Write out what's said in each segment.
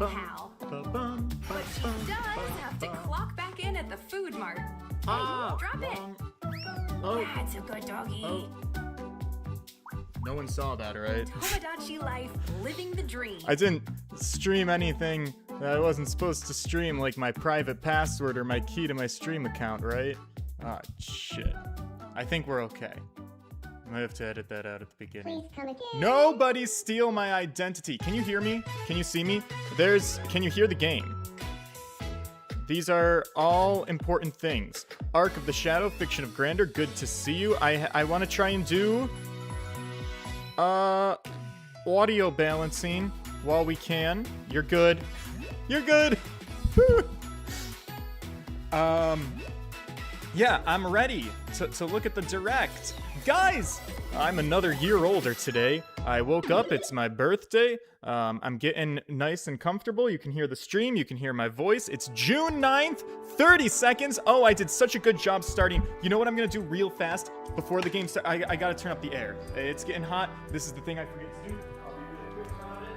pal. But she does have to clock back in at the food mart. Hey, drop it. Oh. That's a good doggy. Oh. No one saw that, right? Tomodachi life, living the dream. I didn't stream anything that I wasn't supposed to stream, like my private password or my key to my stream account, right? Ah, shit. I think we're okay. I might have to edit that out at the beginning. Please come again. Nobody steal my identity. Can you hear me? Can you see me? Can you hear the game? These are all important things. Arc of the Shadow, Fiction of Grandeur, good to see you. I want to try and do audio balancing while we can. You're good. You're good. Yeah, I'm ready to look at the direct. Guys, I'm another year older today. I woke up, it's my birthday. I'm getting nice and comfortable. You can hear the stream, you can hear my voice. It's June 9th, 30 seconds. Oh, I did such a good job starting. You know what I'm gonna do real fast before the game starts? I gotta turn up the air. It's getting hot. This is the thing I forget to do. I'll be really quick about it.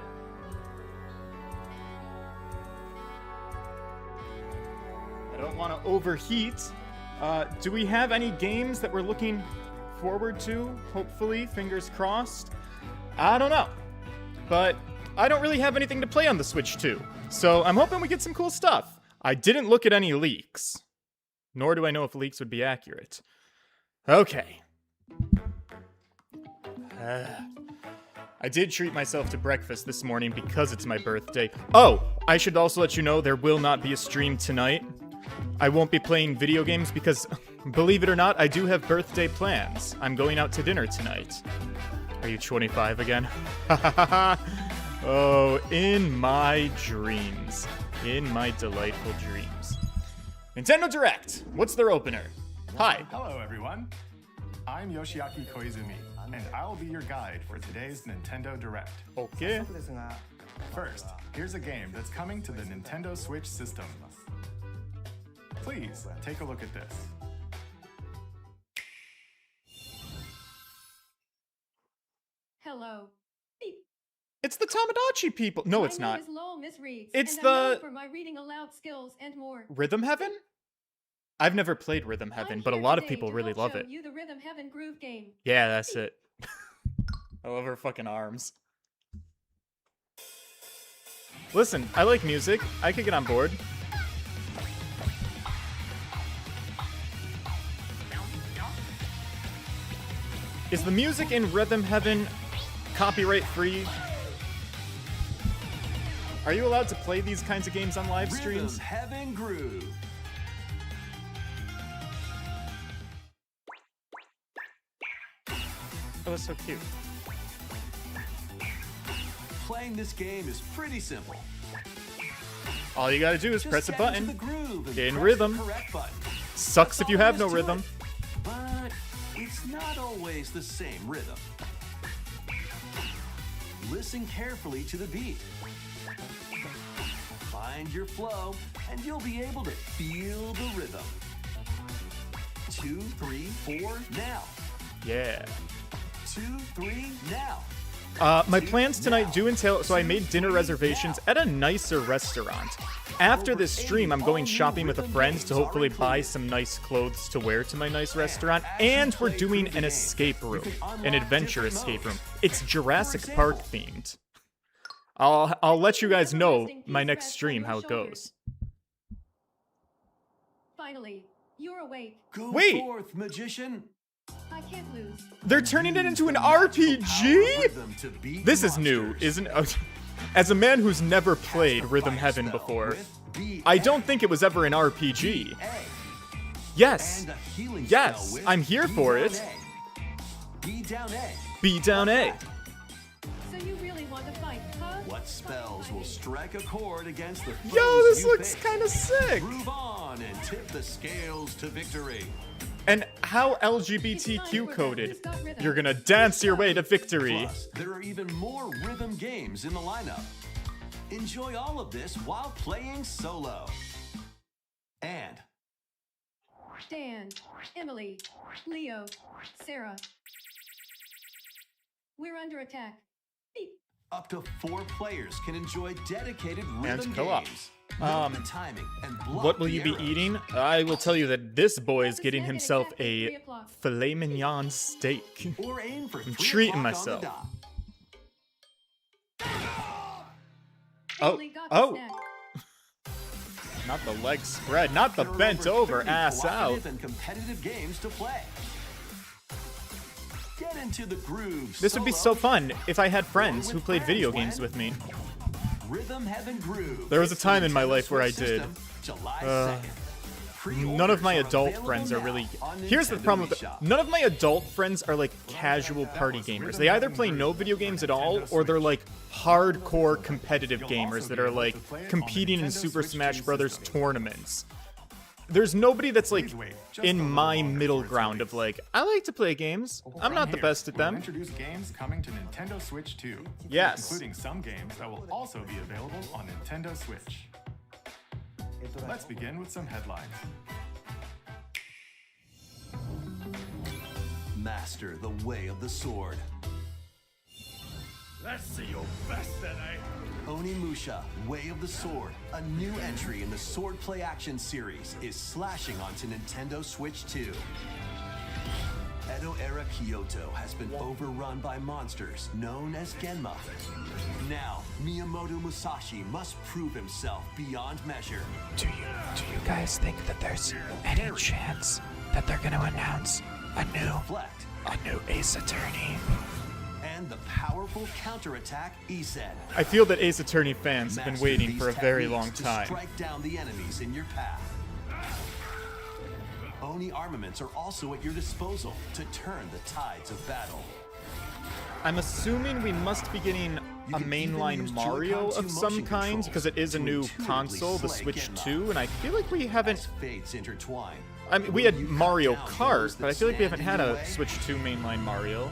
I don't want to overheat. Do we have any games that we're looking forward to? Hopefully, fingers crossed. I don't know. But I don't really have anything to play on the Switch 2. So I'm hoping we get some cool stuff. I didn't look at any leaks. Nor do I know if leaks would be accurate. Okay. I did treat myself to breakfast this morning because it's my birthday. Oh, I should also let you know there will not be a stream tonight. I won't be playing video games because, believe it or not, I do have birthday plans. I'm going out to dinner tonight. Are you 25 again? Oh, in my dreams. In my delightful dreams. Nintendo Direct. What's their opener? Hi. Hello, everyone. I'm Yoshiaki Koizumi, and I'll be your guide for today's Nintendo Direct. Okay. First, here's a game that's coming to the Nintendo Switch system. Please, take a look at this. Hello. Beep. It's the Tomodachi people. No, it's My not. name is Lowell Miss Reeds, It's and I'm known the- for my reading aloud skills and more. Rhythm Heaven? I've never played Rhythm Heaven, but a lot of people really love it. You the Rhythm Heaven groove game. Yeah, that's it. I love her fucking arms. Listen, I like music. I could get on board. Is the music in Rhythm Heaven copyright free? Are you allowed to play these kinds of games on live streams? Rhythm Heaven Groove. Oh, that's so cute. Playing this game is pretty simple. All you gotta do is Just press a get into button. the groove and In press rhythm. the correct button. Sucks if you have no That's all there rhythm. is to it. But it's not always the same rhythm. Listen carefully to the beat. Find your flow, and you'll be able to feel the rhythm. 2, 3, 4, now. Yeah. 2, 3, now. My plans tonight do entail, so I made dinner reservations at a nicer restaurant. After this stream, I'm going shopping with a friend to hopefully buy some nice clothes to wear to my nice restaurant, and we're doing an escape room, an adventure escape room. It's Jurassic Park themed. I'll let you guys know my next stream how it goes. Finally, you're awake. Go Wait. forth, magician. I can't lose. They're turning it into an Power RPG? rhythm to beat This is new, monsters. isn't it? As a man who's never played Rhythm Heaven before, I don't think it was ever an RPG. Yes. And a healing Yes, spell with I'm here B for down it. A. B down A. B down A. So you really want to fight, huh? What spells will strike a chord against the foes Yo, this you looks face? kind of sick. Groove on and tip the scales to victory. And how LGBTQ coded? You're gonna dance your way to victory. Plus, there are even more rhythm games in the lineup. Enjoy all of this while playing solo. And Dan, Emily, Leo, Sarah. We're under attack. Beep. Up to 4 players can enjoy dedicated rhythm co-op. games. Note the timing and block What will the you be arrows. eating? I will tell you that this boy is getting Stand at himself exactly 3 a o'clock. filet mignon steak. Or aim for 3 treating o'clock myself. on the dot. Oh, Emily got the oh, snack. not the leg spread, not the There are bent over, 30 ass out. cooperative and competitive games to play. Get into the groove. This would be so fun if I had friends who played video games with me. Rhythm Heaven Groove. There was a It's time the in my Nintendo life where I Switch did. system, July 2nd. None of my Pre-orders are adult available friends are now really. on Here's the Nintendo problem with eShop. none of my adult friends are like casual party gamers. They either play no video games at all, or they're like hardcore competitive gamers that are like competing in Super Smash Brothers tournaments. There's nobody that's like in my middle ground of like, I like to play games. I'm not the best at We'll them. introduce games coming to Nintendo Switch 2. Yes. Including some games that will also be available on Nintendo Switch. Let's begin with some headlines. Master the way of the sword. Let's see your best then, eh? Onimusha, Way of the Sword, a new entry in the Sword Play Action series, is slashing onto Nintendo Switch 2. Edo-era Kyoto has been overrun by monsters known as Genma. Now, Miyamoto Musashi must prove himself beyond measure. Do you guys think that there's any chance that they're gonna announce a Reflect, new Ace Attorney? and the powerful counterattack Isen. I feel that Ace Attorney fans have been Master waiting these for a very long techniques to time. strike down the enemies in your path. Oni armaments are also at your disposal to turn the tides of battle. I'm assuming we must be getting You a can even mainline use Mario Joy-Con of 2 some motion kind, controls because it is a to new intuitively console, the slay Switch Genma. 2, and I feel like we haven't. As fates intertwine. I mean, we Will had you cut Mario down Kart, those but I that feel like we stand haven't had in your a way? Switch 2 mainline Mario.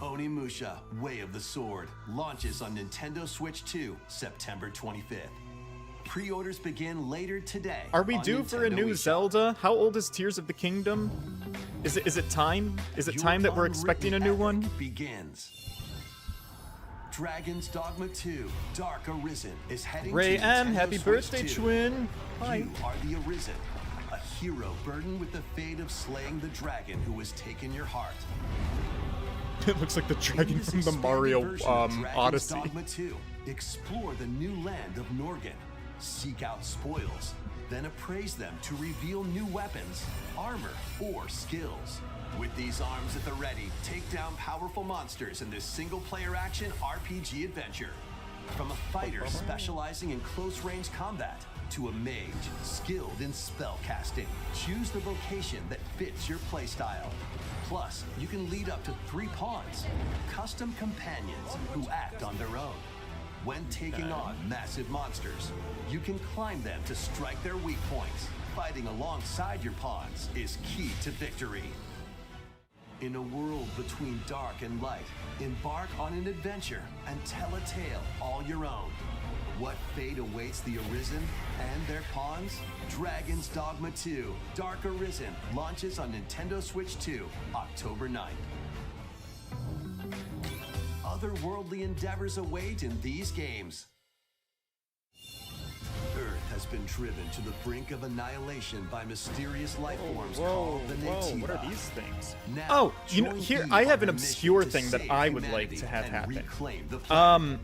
Onimusha, Way of the Sword, launches on Nintendo Switch 2, September 25th. Pre-orders begin later today. Are we on due for a Nintendo new eShop. Zelda? How old is Tears of the Kingdom? Is it time? Is it Your time that we're expecting a new unwritten one? epic begins. Dragon's Dogma 2, Dark Arisen is heading Ray to M, Nintendo happy Switch birthday, 2. twin. Hi. You are the Arisen, a hero burdened with the fate of slaying the dragon who has taken your heart. It looks like the dragon In this from the expanded Mario version of Dragon's Odyssey. Dogma 2, explore the new land of Norgan, seek out spoils, then appraise them to reveal new weapons, armor, or skills. With these arms at the ready, take down powerful monsters in this single-player action RPG adventure. From a fighter specializing in close-range combat to a mage skilled in spell casting, choose the vocation that fits your playstyle. Plus, you can lead up to 3 pawns, custom companions who act on their own. When taking on massive monsters, you can climb them to strike their weak points. Fighting alongside your pawns is key to victory. In a world between dark and light, embark on an adventure and tell a tale all your own. What fate awaits the Arisen and their pawns? Dragon's Dogma 2, Dark Arisen, launches on Nintendo Switch 2, October 9th. Otherworldly endeavors await in these games. Earth has been driven to the brink of annihilation by mysterious life forms called the Natiba. What are these things? Now, Oh, you know, join here Eve I on have an the mission obscure to thing that save I would like humanity to have and happen. reclaim the planet.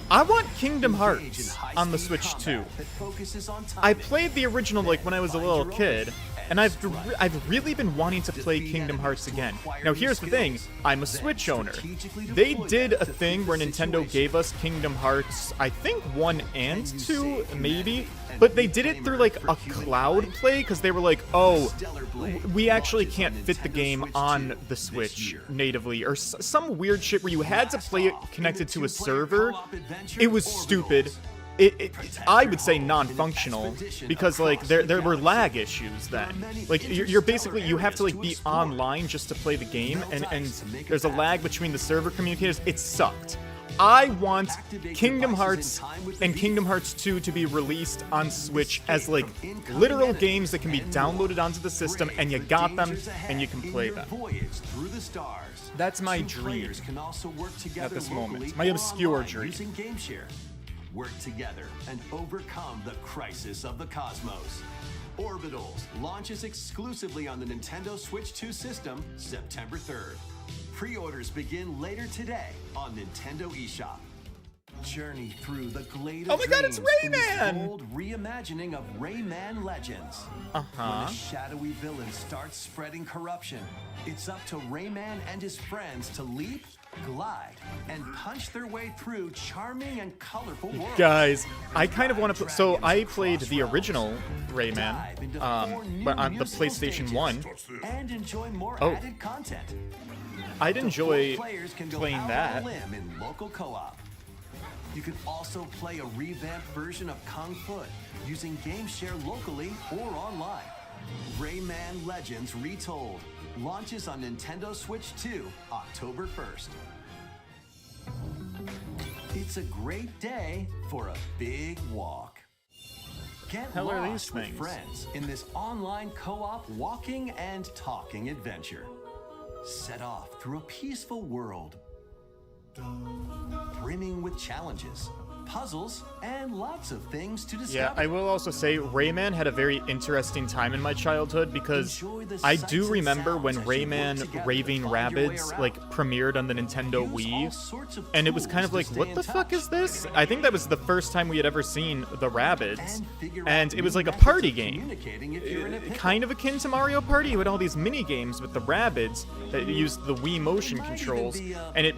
I want Kingdom Engage in Hearts high-speed on the Switch 2. combat that focuses on I timing. played the original like when I was a Find little your own kid, and I've really been wanting to play Defeat Kingdom enemies Hearts to again. acquire Now new here's the thing, skills. I'm a Then Switch owner. strategically They deploy did them a to thing fit where the Nintendo situation. gave us Kingdom Hearts, I think 1 and Can you 2, save maybe, humanity and but they did it reclaim through Earth like for a humankind? cloud play because they were like, oh, Stellar Blade we actually launches can't on fit the Nintendo game Switch on 2 the this Switch year. natively, or some weird shit where you had to Blast play it off connected into to a two-player server. co-op adventure It was Orbitals. stupid. Protect I your would say home in an non-functional expedition because like across there the were galaxy. lag issues There are then. many Like you're interstellar basically you have to like areas be to explore. online just to play the game, Melt and ice to make a there's a path. lag between the server communicators. It sucked. I want Activate Kingdom devices Hearts in time with the and beat. Kingdom Hearts 2 to be released on Switch as like literal games that can be downloaded onto the system, and you got them and you can play them. Through the stars. That's my Two dream players can also work together this locally moment. My or obscure online dream. Using GameShare. Work together and overcome the crisis of the cosmos. Orbitals launches exclusively on the Nintendo Switch 2 system September 3rd. Pre-orders begin later today on Nintendo eShop. Journey through the glade of Oh my God, it's dreams in this Rayman! bold reimagining of Rayman Legends. When the shadowy villain starts spreading corruption, it's up to Rayman and his friends to leap, glide, and punch their way through charming and colorful worlds. Guys, I kind of want to. So I played the original Rayman, Dive into 4 new but on the musical PlayStation stages 1. and enjoy more Oh. added content. I'd enjoy Four players can go playing out that. on a limb in local co-op. You can also play a revamped version of Kung Foot using GameShare locally or online. Rayman Legends Retold launches on Nintendo Switch 2 October 1st. It's a great day for a big walk. Get Hell are these lost with things? friends in this online co-op walking and talking adventure. Set off through a peaceful world brimming with challenges, puzzles, and lots of things to discover. Yeah, I will also say Rayman had a very interesting time in my childhood because Enjoy the I sights do and remember sounds when as you work Rayman together Raving to find your way Rabbids around. like premiered on the Nintendo Use all Wii, sorts of and it was tools kind of to like, stay what in the fuck touch. is this? I think that was the first time we had ever seen the Rabbids, And figure and out it was new like a methods party of game. communicating if you're in a pickle. Kind of akin to Mario Party. You had all these mini games with the Rabbids that used the Wii motion It might even controls, be a and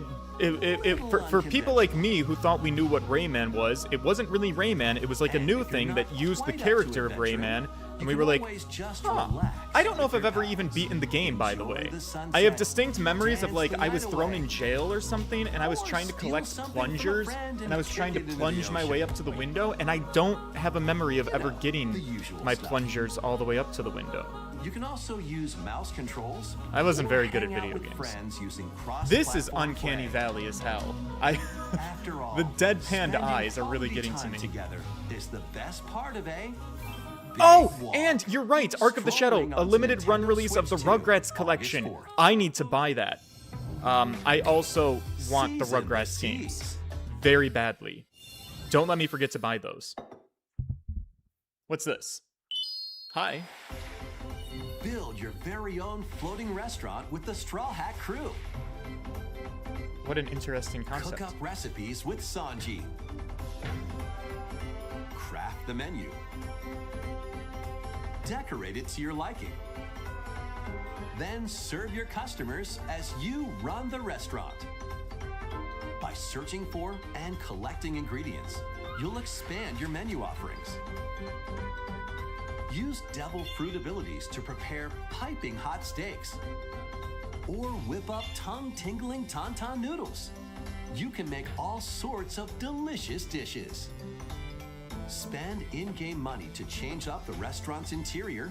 for people like me who thought we knew what Rayman was, it wasn't really Rayman. It was like a And new if you're thing not that used the quite up to character of adventuring, Rayman, you and we can were like, always just huh. relax I don't know if with I've your ever even pals. beaten the game, by the Enjoy way. the I have sunset, distinct memories of dance like the I was night thrown away. in jail or something, and I was Or trying to steal collect something from a plungers, friend and I was and trying to kick it into plunge the my way ocean. up to the window, and I don't have a memory of ever know, getting the usual my stuff. plungers all the way up to the window. You can also use mouse controls. I wasn't or very good at hang out video with games. friends using This is cross-platform Uncanny play. Valley as hell. I After all, the deadpanned spending eyes are really quality getting to time me. Together is the best part of a big Oh, walk. and you're right, Ark of the Shadow, Strolling a onto limited run Nintendo release of the Switch 2, Rugrats August collection. 4th. I need to buy that. I also want the Season the Rugrats games seas. very badly. Don't let me forget to buy those. What's this? Hi. Build your very own floating restaurant with the Straw Hat Crew. What an interesting concept. Cook up recipes with Sanji. Craft the menu. Decorate it to your liking. Then serve your customers as you run the restaurant. By searching for and collecting ingredients, you'll expand your menu offerings. Use devil fruit abilities to prepare piping hot steaks. Or whip up tongue-tingling tauntaun noodles. You can make all sorts of delicious dishes. Spend in-game money to change up the restaurant's interior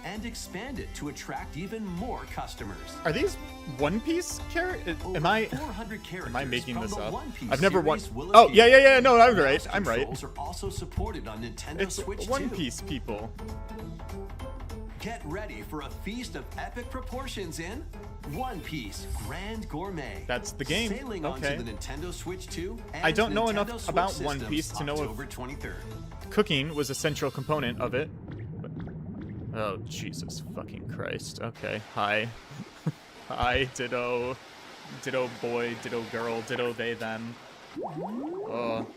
and expand it to attract even more customers. Are these One Piece characters? Over Am I 400 characters am I making from this the up? One Piece I've never won. series will Oh, appear. yeah. No, I'm Mouse right. I'm right. controls are also supported on Nintendo It's Switch One 2. Piece people. Get ready for a feast of epic proportions in One Piece Grand Gourmet. That's the game. Sailing Okay. onto the Nintendo Switch 2 and I don't know Nintendo enough Switch about One systems Piece to know if- October 23rd. Cooking was a central component of it. Oh, Jesus fucking Christ. Okay. Hi. Hi, ditto. Ditto boy, ditto girl, ditto they, them. Oh.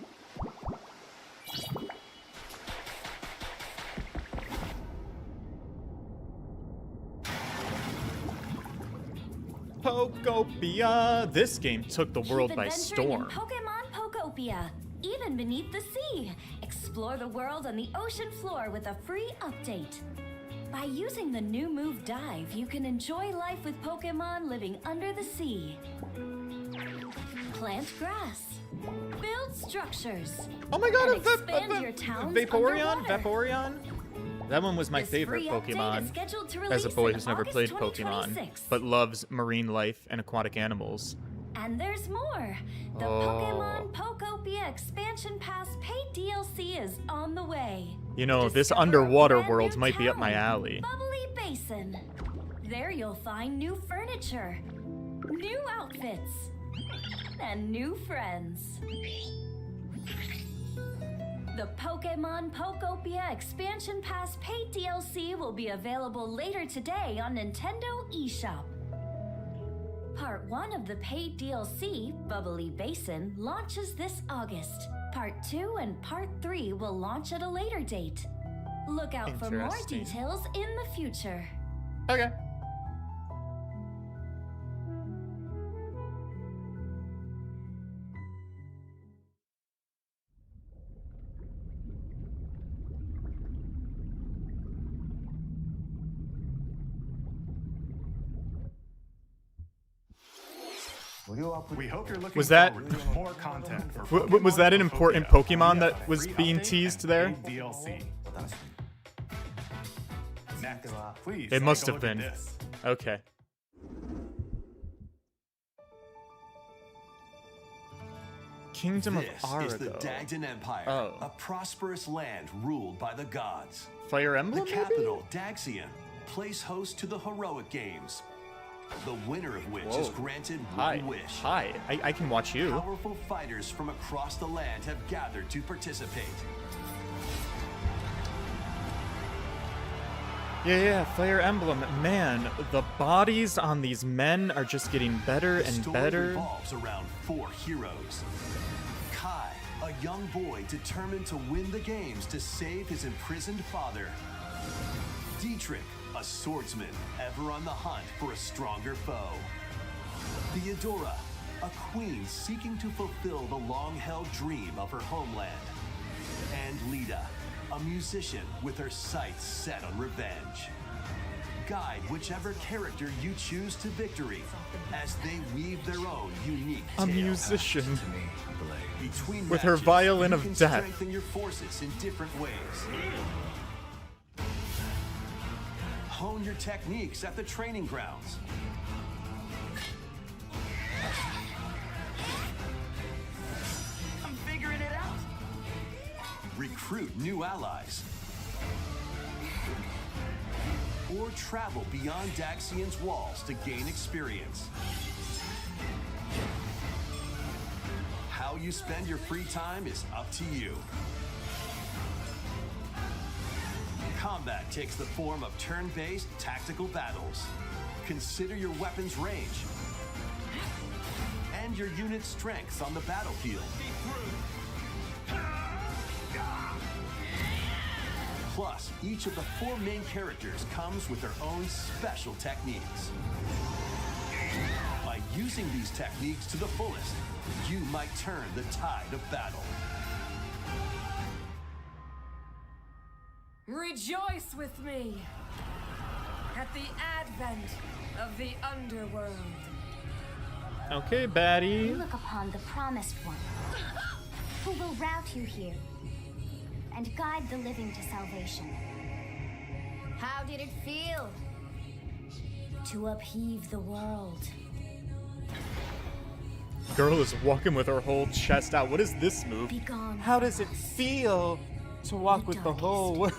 Pokopia! This game took the world Keep by adventuring storm. in Pokemon Pokopia, even beneath the sea. Explore the world on the ocean floor with a free update. By using the new move Dive, you can enjoy life with Pokemon living under the sea. Plant grass. Build structures. Oh my god, And expand your towns Vaporeon? underwater. Vaporeon? That one was my This favorite free update is Pokemon. scheduled to As a release boy in who's never August played 2026. Pokemon, but loves marine life and aquatic animals. And there's more. The Pokemon Pokopia Expansion Pass paid DLC is on the way. You know, this Discover a underwater brand world new might be up my town, alley. Bubbly Basin. There you'll find new furniture, new outfits, and new friends. The Pokemon Pokopia Expansion Pass paid DLC will be available later today on Nintendo eShop. Part 1 of the paid DLC, Bubbly Basin, launches this August. Part 2 and Part 3 will launch at a later date. Look out for more Interesting. details in the future. Okay. We hope you're looking Was that- forward to more content for Was that an Pokemon important Pokopia Pokemon via that was free being update teased and there? paid DLC. Next, please. It take must a have look at been. this. Okay. Kingdom This of is the Arago. Dagdan Empire, Oh. a prosperous land ruled by the gods. Fire The Emblem, maybe? capital, Daxian, plays host to the heroic games, the winner of which is Whoa. granted Hi. one wish. Hi. I can watch you. Powerful fighters from across the land have gathered to participate. Yeah, Fire Emblem. Man, the bodies on these men are just getting better The and story better. revolves around 4 heroes. Kai, a young boy determined to win the games to save his imprisoned father. Dietrich, a swordsman ever on the hunt for a stronger foe. Theodora, a queen seeking to fulfill the long-held dream of her homeland. And Lita, a musician with her sights set on revenge. Guide whichever character you choose to victory as they weave their own unique A tale. musician. Between With her matches, violin you of can death. strengthen your forces in different ways. Hone your techniques at the training grounds. I'm figuring it out. Recruit new allies. Or travel beyond Daxian's walls to gain experience. How you spend your free time is up to you. Combat takes the form of turn-based tactical battles. Consider your weapon's range and your unit's strengths on the battlefield. Plus, each of the 4 main characters comes with their own special techniques. By using these techniques to the fullest, you might turn the tide of battle. Rejoice with me at the advent of the underworld. Okay, baddie. You look upon the promised one, who will route you here and guide the living to salvation. How did it feel to upheave the world? Girl is walking with her whole chest out. What is this move? Be gone. How does it feel to walk with the whole world?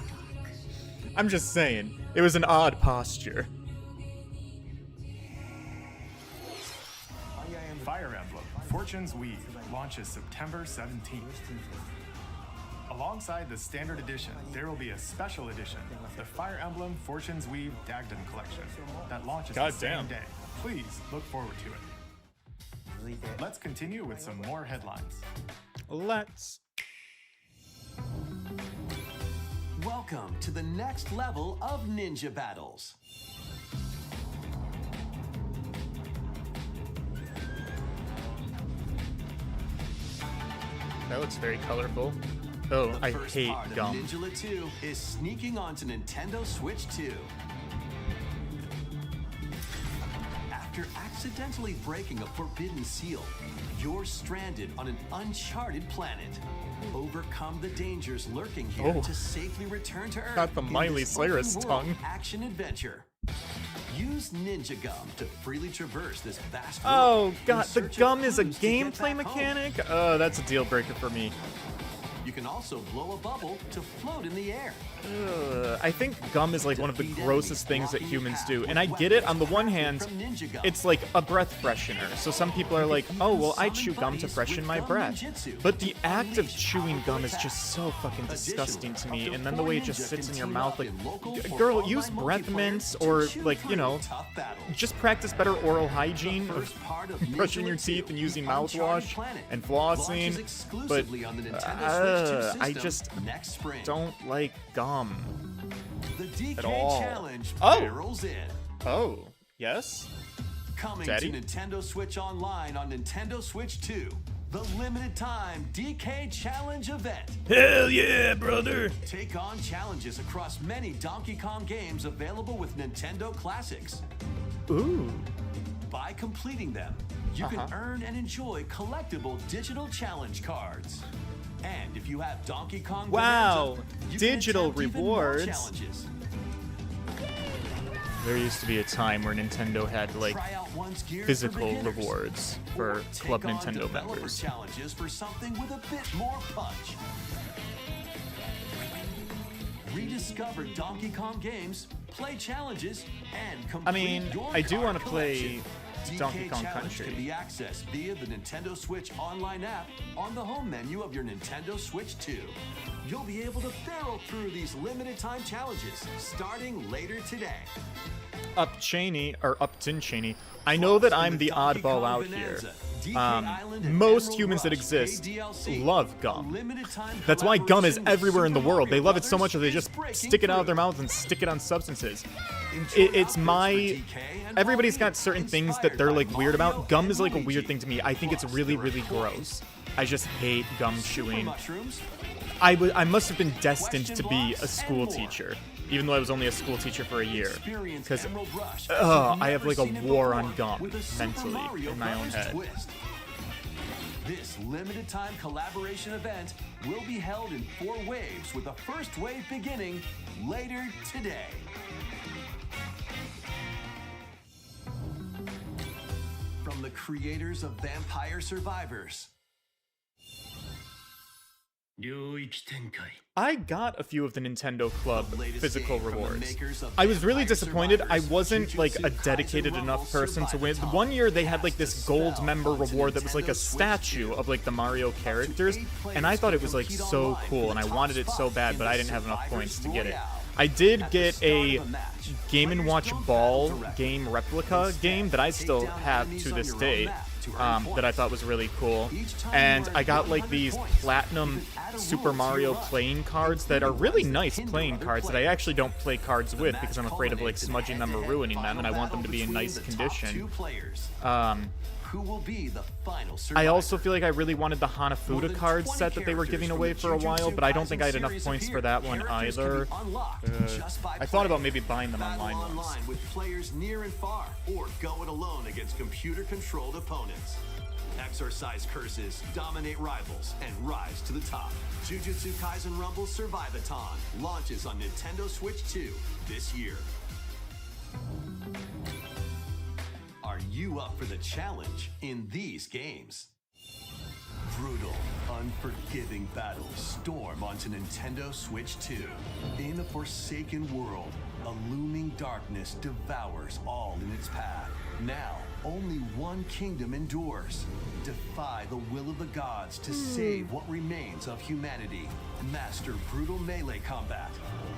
I'm just saying, it was an odd posture. Fire Emblem Fortune's Weave launches September 17th. Alongside the standard edition, there will be a special edition, the Fire Emblem Fortune's Weave Dagdan Collection, that launches the Goddamn. same day. Please look forward to it. Let's continue with some more headlines. Let's. Welcome to the next level of ninja battles. That looks very colorful. Oh, The I first hate part gum. of Ninja 2 is sneaking onto Nintendo Switch 2. After accidentally breaking a forbidden seal, you're stranded on an uncharted planet. Overcome the dangers lurking here Oh. to safely return to Earth. Got the in Miley this Cyrus open-world tongue. Action adventure. Use Use Ninja Gum to freely traverse this vast Oh world god, in the search of gum is a clues to get gameplay back home. mechanic? Oh, that's a deal breaker for me. You can also blow a bubble to float in the air. I think gum is like one of the grossest things that humans do. And I get it, on the one hand, it's like a breath freshener. So some people are like, oh, well, I chew gum to freshen my breath. But the act of chewing gum is just so fucking disgusting to me. And then the way it just sits in your mouth, like, girl, use breath mints or, like, you know, just practice better oral hygiene of brushing your teeth and using mouthwash and flossing. But I just don't like gum The DK at all. Challenge Oh. barrels in. Oh, yes? Coming Daddy? to Nintendo Switch Online on Nintendo Switch 2. The limited time DK Challenge event. Hell yeah, brother! Take on challenges across many Donkey Kong games available with Nintendo Classics. Ooh. By completing them, you can earn and enjoy collectible digital challenge cards. And if you have Donkey Kong Wow, Bonanza, you digital can attempt even more rewards. challenges. There used to be a time where Nintendo had, like, Try out one's gear for physical beginners. rewards for Or take Club on Nintendo developer members. challenges for something with a bit more punch. Rediscover Donkey Kong games, play challenges, and complete I mean, your I do card want to play collection. Donkey DK Kong Challenge Country. can be accessed via the Nintendo Switch Online app on the home menu of your Nintendo Switch 2. You'll be able to barrel through these limited time challenges starting later today. Upton Cheney. I know that I'm the oddball out here. Most humans that exist love gum. That's why gum is everywhere in the world. They love it so much that they just stick it out of their mouths and stick it on substances. It's my... Everybody's got certain things that they're, like, weird about. Gum is, like, a weird thing to me. I think it's really, really gross. I just hate gum chewing. I must have been destined to be a school teacher, even though I was only a school teacher for a year. Because I have like a war on gum mentally in my own head. This limited time collaboration event will be held in 4 waves, with the first wave beginning later today. From the creators of Vampire Survivors. I got a few of the Nintendo Club physical game from the rewards. makers of I was really Vampire disappointed. I Survivors, wasn't like a Jujutsu dedicated Kaisen enough Rumble person to win. Survivathon. One year they had like this Cast a gold spell member onto reward that was like a Nintendo Switch statue 2. of like the Mario characters, and I thought it was like so cool, and I wanted it so bad, but I didn't have enough points to get it. I did get a Game & Watch Ball game replica game that I still have to this day, that I thought was really cool. And I got like these platinum Super Mario playing cards that are really nice playing cards that I actually don't play cards with because I'm afraid of like smudging them or ruining them, and I want them to be in nice condition. Who will be the final I also feel like I really wanted the Hanafuda card set that they were giving away for a while, but I don't think I had enough points for that one either. I thought about maybe buying them online once. with players near and far, or go it alone against computer-controlled opponents. Exorcise curses, dominate rivals, and rise to the top. Jujutsu Kaisen Rumble Survivathon launches on Nintendo Switch 2 this year. Are you up for the challenge in these games? Brutal, unforgiving battles storm onto Nintendo Switch 2. In a forsaken world, a looming darkness devours all in its path. Now, only one kingdom endures. Defy the will of the gods to save what remains of humanity. Master brutal melee combat,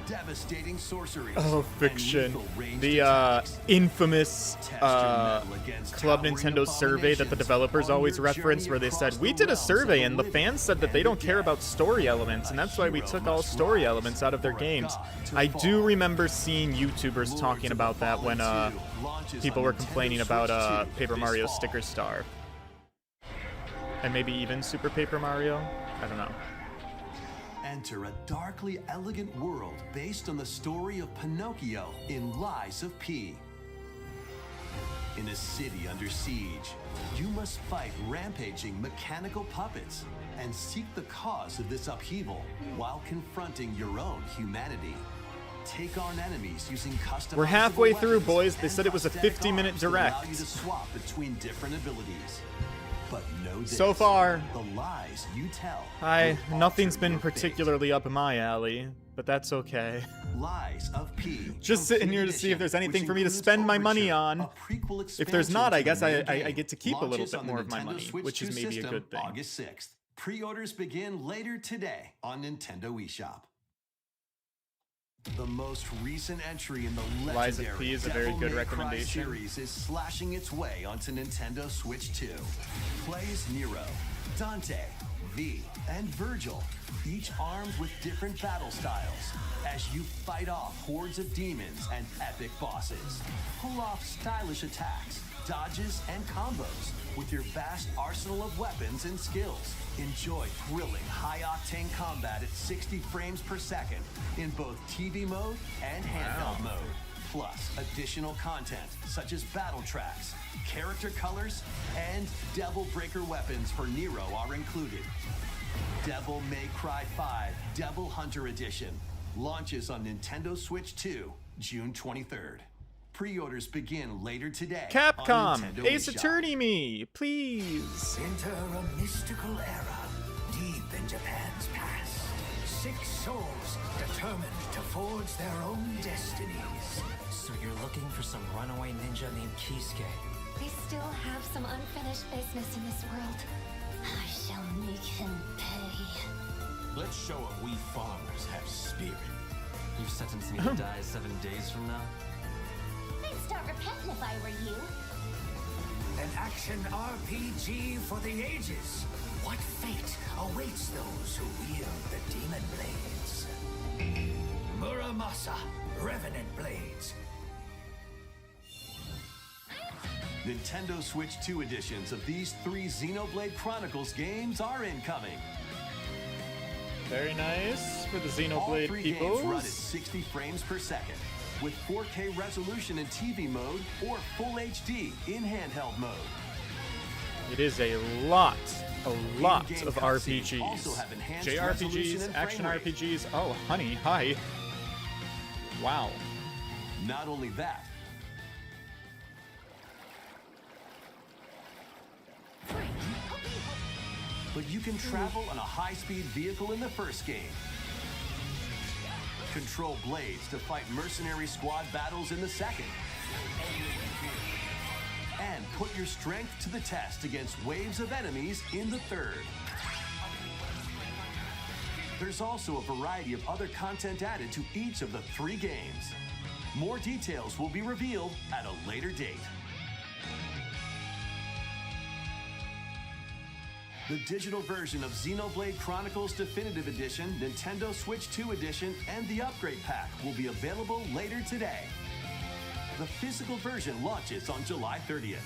devastating sorceries. Oh, fiction. The infamous Club Nintendo survey that the developers always reference, where they said, we did a survey and the fans said that they don't care about story elements, and that's why we took all story elements out of their games. I do remember seeing YouTubers talking about that when people were complaining about Paper Mario Sticker Star. And maybe even Super Paper Mario? I don't know. Enter a darkly elegant world based on the story of Pinocchio in Lies of P. In a city under siege, you must fight rampaging mechanical puppets and seek the cause of this upheaval while confronting your own humanity. Take on enemies using customizable We're halfway through, weapons boys. They and said it was a prosthetic 50-minute arms that allow direct. you to swap between different abilities. But know this, So far, the lies you tell. nothing's will been alter your fate. particularly up my alley, but that's okay. Lies of P. Just sitting here to Complete see if there's Edition, anything which for me to includes spend my money Overture, on. a prequel If there's not, expansion I to guess the main I game. get to keep a little Launches bit on the more of my Nintendo money, Switch which is 2 maybe a system good thing. August 6th. Pre-orders begin later today on Nintendo eShop. The most recent entry in the Lies of legendary P is a very Devil good May Cry recommendation. series is slashing its way onto Nintendo Switch 2. Play as Nero, Dante, V, and Virgil, each armed with different battle styles, as you fight off hordes of demons and epic bosses. Pull off stylish attacks, dodges, and combos with your vast arsenal of weapons and skills. Enjoy thrilling, high-octane combat at 60 frames per second in both TV mode and handheld mode. Plus, additional content such as battle tracks, character colors, and Devil Breaker weapons for Nero are included. Devil May Cry 5 Devil Hunter Edition launches on Nintendo Switch 2, June 23rd. Pre-orders begin later today. on Capcom, Nintendo Ace eShop. Attorney me, please. Enter a mystical era deep in Japan's past. 6 souls determined to forge their own destinies. So you're looking for some runaway ninja named Kisuke? They still have some unfinished business in this world. I shall make him pay. Let's show what we farmers have spirit. You sentenced me to die 7 days from now? I'd start repenting if I were you. An action RPG for the ages. What fate awaits those who wield the demon blades? Muramasa, Revenant Blades. Nintendo Switch 2 editions of these 3 Xenoblade Chronicles games are incoming. Very nice for the All Xenoblade 3 people. games run at 60 frames per second, with 4K resolution in TV mode or Full HD in handheld mode. It is a lot In-game of cutscenes also RPGs. have enhanced resolution JRPGs, and action frame rate. RPGs. Oh, honey, hi. Wow. Not only that, but you can travel on a high-speed vehicle in the first game. Control blades to fight mercenary squad battles in the second. And put your strength to the test against waves of enemies in the third. There's also a variety of other content added to each of the 3 games. More details will be revealed at a later date. The digital version of Xenoblade Chronicles Definitive Edition, Nintendo Switch 2 Edition, and the Upgrade Pack will be available later today. The physical version launches on July 30th.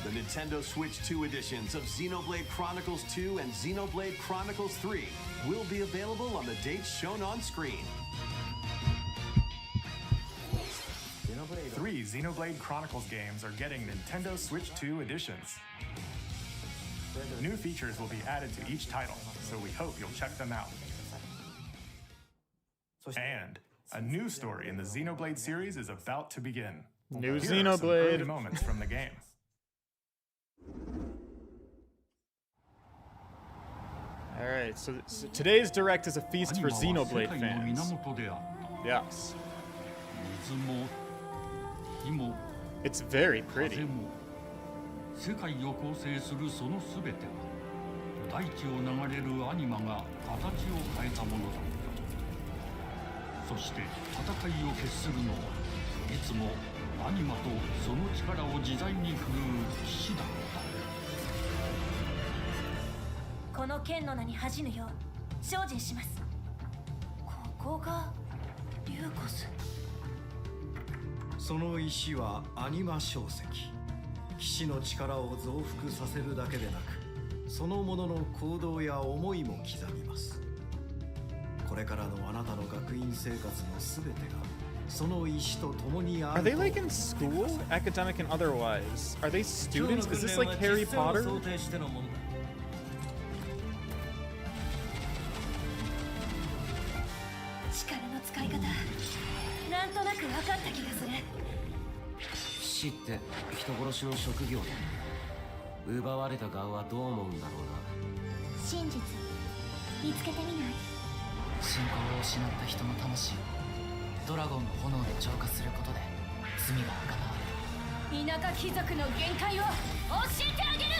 The Nintendo Switch 2 editions of Xenoblade Chronicles 2 and Xenoblade Chronicles 3 will be available on the dates shown on screen. 3 Xenoblade Chronicles games are getting Nintendo Switch 2 editions. New features will be added to each title, so we hope you'll check them out. And a new story in the Xenoblade series is about to begin. New Here are some Xenoblade. early moments from the game. Alright, so today's direct is a feast for Xenoblade fans. Yes. It's very pretty. 世界を構成するその全ては大地を流れるアニマが形を変えたものだったそして戦いを決するのはいつもアニマとその力を自在に振るう騎士だった この剣の名に恥じぬよう精進しますここがリューコスその石はアニマ小石騎士の力を増幅させるだけでなくそのものの行動や思いも刻みますこれからのあなたの学院生活の全てがその石と共にある Are they like in school? Academic and otherwise? Are they students? Is this like Harry Potter? 力の使い方なんとなく分かった気がする。死って人殺しの職業で奪われた側はどう思うんだろうな。真実見つけてみない？信仰を失った人の魂をドラゴンの炎で浄化することで罪が贖われる。田舎貴族の限界を教えてあげる。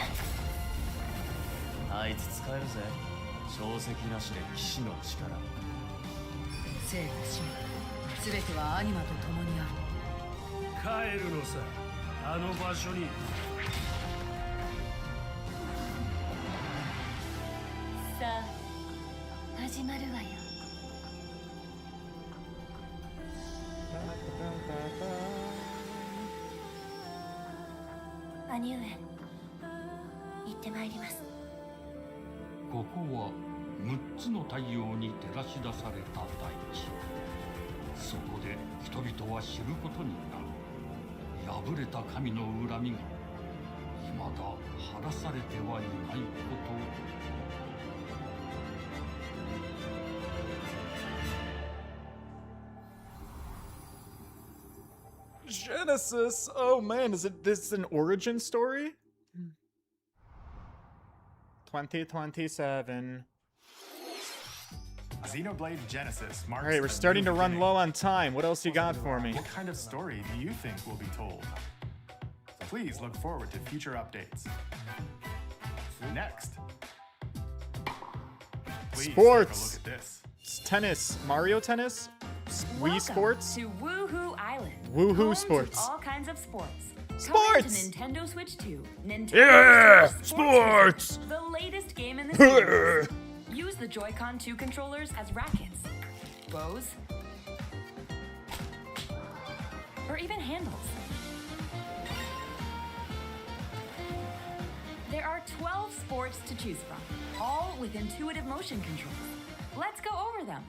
あいつ使えるぜ。小石なしで騎士の力。生と死すべてはアニマと共にある。帰るのさ、あの場所に。さあ始まるわよ。兄上行ってまいります。ここは6つの太陽に照らし出された大地。そこで人々は知ることになる。破れた神の恨みが未だ晴らされてはいないこと。Genesis. Oh man, is this an origin story? 2027. Xenoblade Genesis marks. Alright, we're starting to run low on time. What else you got for me? What kind of story do you think will be told? Please look forward to future updates. Next. Please Sports. take a look at this. Tennis. Mario Tennis? Wii Sports? To Woohoo Island. Woohoo home to Sports. all kinds of sports. Sports! Coming to Nintendo Switch 2. Nintendo Yeah! Switch Sports! The latest game in the series. Use the Joy-Con 2 controllers as rackets, bows, or even handles. There are 12 sports to choose from, all with intuitive motion controls. Let's go over them.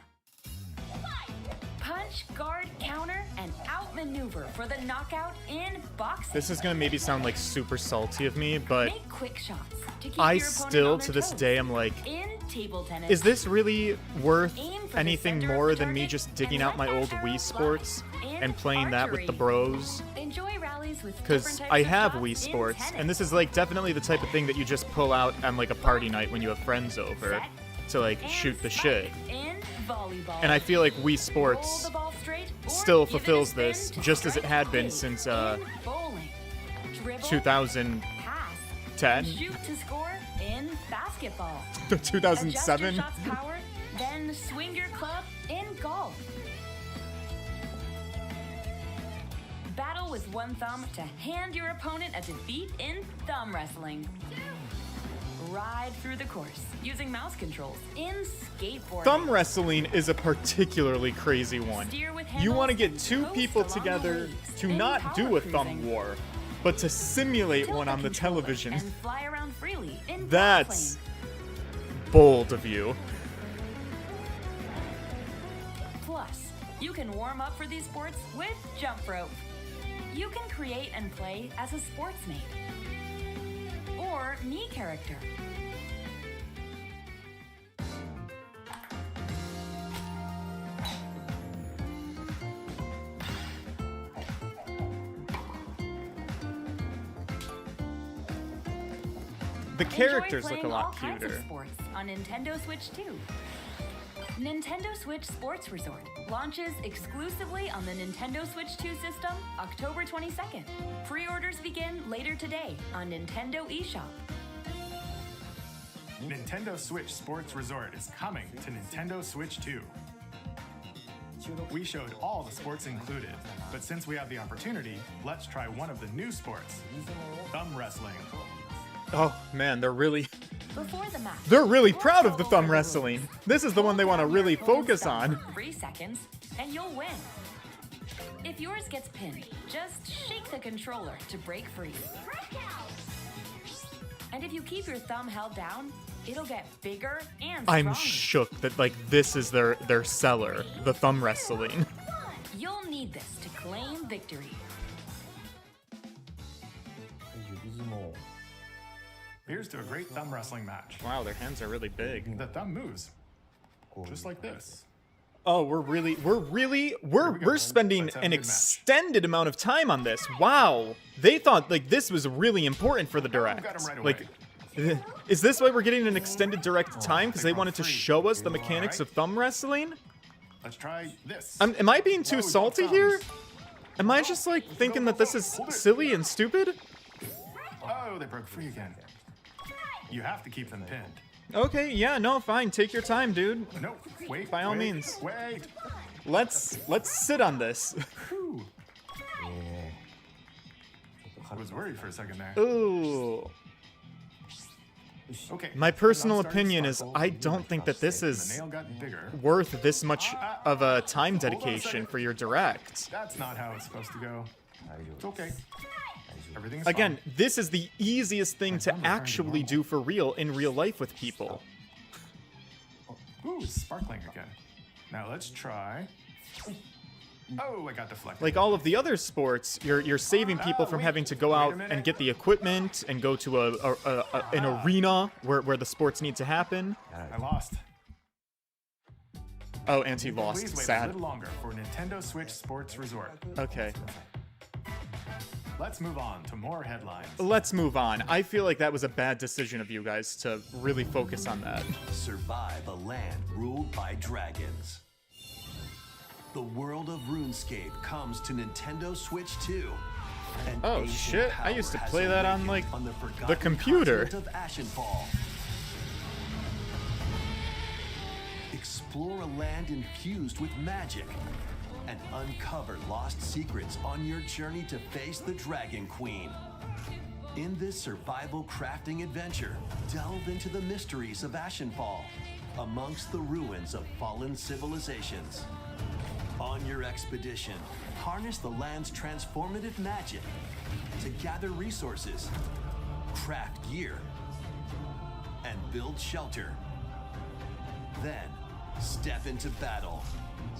Punch, guard, counter, and outmaneuver for the knockout in boxing. This is gonna maybe sound like super salty of me, but Make quick shots to keep I your opponent still, on their to this toes. day, I'm like, In table tennis, is this really worth Aim for the anything center of more the than me target just digging and out my let that old arrow Wii fly. Sports In and playing that with the archery, bros? enjoy rallies with Because different types I of have shots Wii in Sports, tennis. and this is like definitely the type of thing that you just pull out on like a party night when you have friends over to like shoot the shit. In volleyball, And I feel like Wii roll Sports the ball straight or still give it a fulfills spin this, to just as it strike had been big. since In bowling, dribble, 2010, pass, shoot to score in basketball. 2007. Adjust your shot's power, then swing your club in golf. Battle with one thumb to hand your opponent a defeat in thumb wrestling. Ride through the course using mouse controls in skateboarding. Thumb wrestling is a particularly crazy one. Steer with You want to handles, get two coast people along the together waves to in not do power a thumb cruising. war, but to simulate Tilt one the on the controller television. and fly around freely in That's biplane. bold of you. Plus, you can warm up for these sports with jump rope. You can create and play as a sportsmate or me character. The characters Enjoy look a playing all lot kinds of cuter. sports on Nintendo Switch 2. Nintendo Switch Sports Resort launches exclusively on the Nintendo Switch 2 system October 22nd. Pre-orders begin later today on Nintendo eShop. Nintendo Switch Sports Resort is coming to Nintendo Switch 2. We showed all the sports included, but since we have the opportunity, let's try one of the new sports, thumb wrestling. Oh man, they're really Before the match, proud of the thumb wrestling. This is the one they want to really focus on. 3 seconds, and you'll win. If yours gets pinned, just shake the controller to break free. And if you keep your thumb held down, it'll get bigger and stronger. I'm shook that like this is their seller, the thumb wrestling. You'll need this to claim victory. Here's to a great thumb wrestling match. Wow, their hands are really big. The thumb moves, just like this. Oh, we're spending an extended amount of time on this. Wow. They thought like this was really important for the direct. Like, is this why we're getting an extended direct time? Because they wanted to show us the mechanics of thumb wrestling? Let's try this. Am I being too salty here? Am I just like thinking that this is silly and stupid? Oh, they broke free again. You have to keep them pinned. Okay, yeah, no, fine. Take your time, dude. No, wait. By all means. Wait. Let's sit on this. I was worried for a second there. Ooh. Okay. My personal opinion is I don't think that this is worth this much of a time dedication for your direct. That's not how it's supposed to go. It's okay. Everything's Again, fine. this is the easiest thing to actually do for real in real life with people. Ooh, it's sparkling again. Now let's try. Oh, I got deflected. Like all of the other sports, you're saving people from having to go out and get the equipment and go to an arena where the sports need to happen. I lost. Oh, and he lost. Please wait a Sad. little longer for Nintendo Switch Sports Resort. Okay. Let's move on to more headlines. Let's move on. I feel like that was a bad decision of you guys to really focus on that. Survive a land ruled by dragons. The world of RuneScape comes to Nintendo Switch 2. Oh shit, I used to play that on like the computer. Of Ashenfall. Explore a land infused with magic and uncover lost secrets on your journey to face the Dragon Queen. In this survival crafting adventure, delve into the mysteries of Ashenfall amongst the ruins of fallen civilizations. On your expedition, harness the land's transformative magic to gather resources, craft gear, and build shelter. Then, step into battle,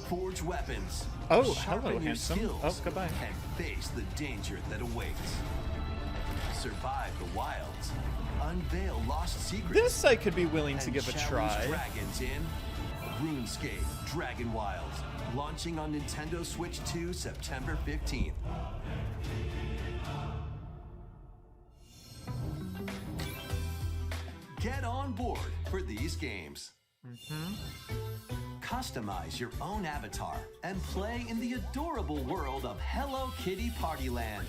forge weapons, Oh, sharpen hello, your handsome. skills, Oh, goodbye. and face the danger that awaits. Survive the wilds, unveil lost secrets. This I could be willing to and give a challenge try. Dragons in RuneScape Dragon Wilds, launching on Nintendo Switch 2 September 15th. Get on board for these games. Customize your own avatar and play in the adorable world of Hello Kitty Partyland.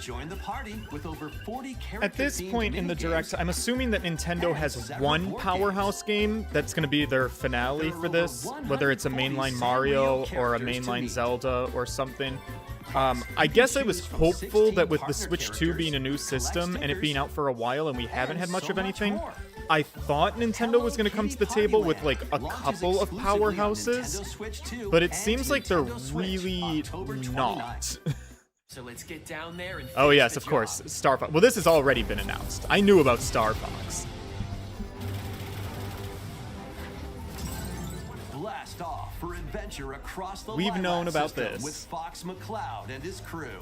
Join the party with over 40 character At this point in the direct, I'm assuming that Nintendo has one powerhouse game that's going to be their finale for this, whether it's a mainline Mario or a mainline Zelda or something. I guess I was hopeful that with the Switch 2 being a new system and it being out for a while and we haven't had much of anything, I thought Nintendo was going to come to the table with like a couple of powerhouses, but it seems like they're really not. So let's get down there and Oh yes, of course, Star Fox. Well, this has already been announced. I knew about Star Fox. Blast off for adventure across the We've known Lilac about system this. with Fox McCloud and his crew.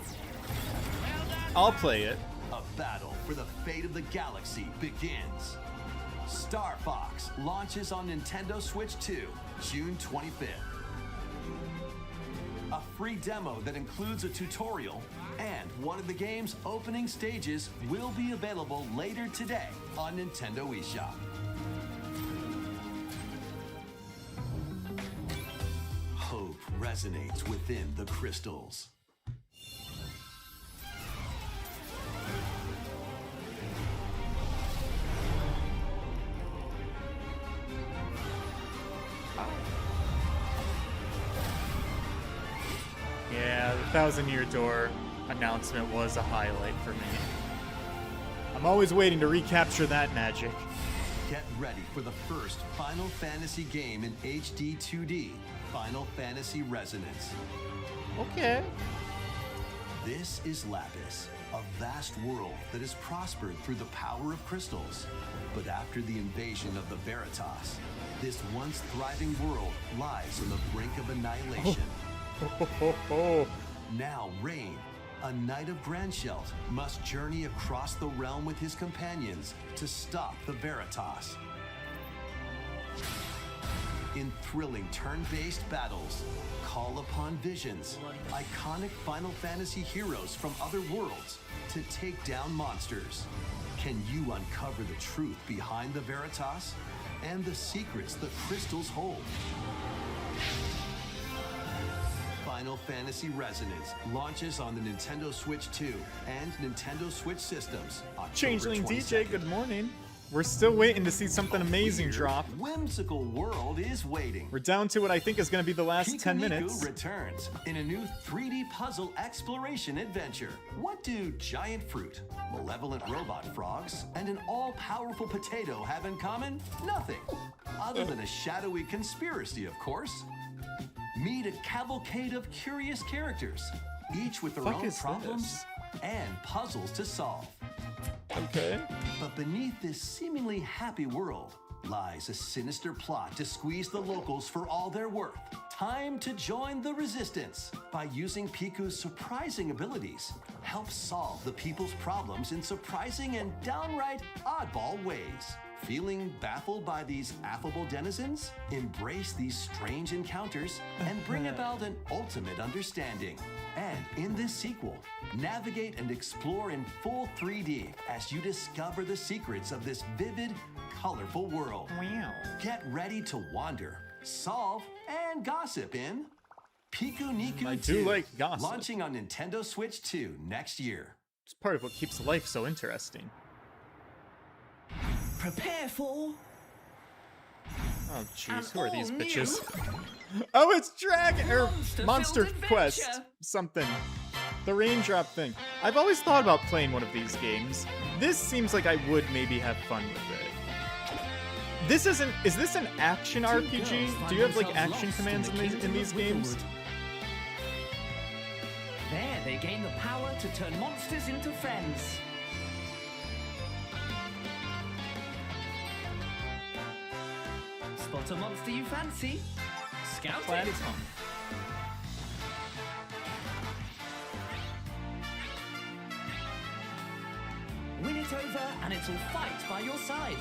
I'll play it. A battle for the fate of the galaxy begins. Star Fox launches on Nintendo Switch 2, June 25th. A free demo that includes a tutorial and one of the game's opening stages will be available later today on Nintendo eShop. Hope resonates within the crystals. Yeah, the 1,000-Year Door announcement was a highlight for me. I'm always waiting to recapture that magic. Get ready for the first Final Fantasy game in HD 2D, Final Fantasy Resonance. Okay. This is Lapis, a vast world that has prospered through the power of crystals. But after the invasion of the Veritas, this once thriving world lies on the brink of annihilation. Now Rain, a knight of Grandshelt, must journey across the realm with his companions to stop the Veritas. in thrilling turn-based battles. Call upon visions, iconic Final Fantasy heroes from other worlds to take down monsters. Can you uncover the truth behind the Veritas and the secrets the crystals hold? Final Fantasy Resonance launches on the Nintendo Switch 2 and Nintendo Switch systems. Changeling DJ, good morning. We're still waiting to see something amazing drop. Whimsical world is waiting. We're down to what I think is going to be the last 10 minutes. Returns in a new 3D puzzle exploration adventure. What do giant fruit, malevolent robot frogs, and an all-powerful potato have in common? Nothing. Other than a shadowy conspiracy, of course. Meet a cavalcade of curious characters, each with their own problems and puzzles to solve. Okay. But beneath this seemingly happy world lies a sinister plot to squeeze the locals for all they're worth. Time to join the resistance by using Piku's surprising abilities. Help solve the people's problems in surprising and downright oddball ways. Feeling baffled by these affable denizens? Embrace these strange encounters and bring about an ultimate understanding. And in this sequel, navigate and explore in full 3D as you discover the secrets of this vivid, colorful world. Wow. Get ready to wander, solve, and gossip in Piku Niku I 2, do like gossip. launching on Nintendo Switch 2 next year. It's part of what keeps life so interesting. Prepare for... Oh jeez, who are these bitches? Oh, it's Dragon or Monster Quest something. The raindrop thing. I've always thought about playing one of these games. This seems like I would maybe have fun with it. This isn't. Is this an action RPG? Do you have like action commands in these games? There, they gain the power to turn monsters into friends. Spot a monster you fancy? Scout it. Win it over and it'll fight by your side.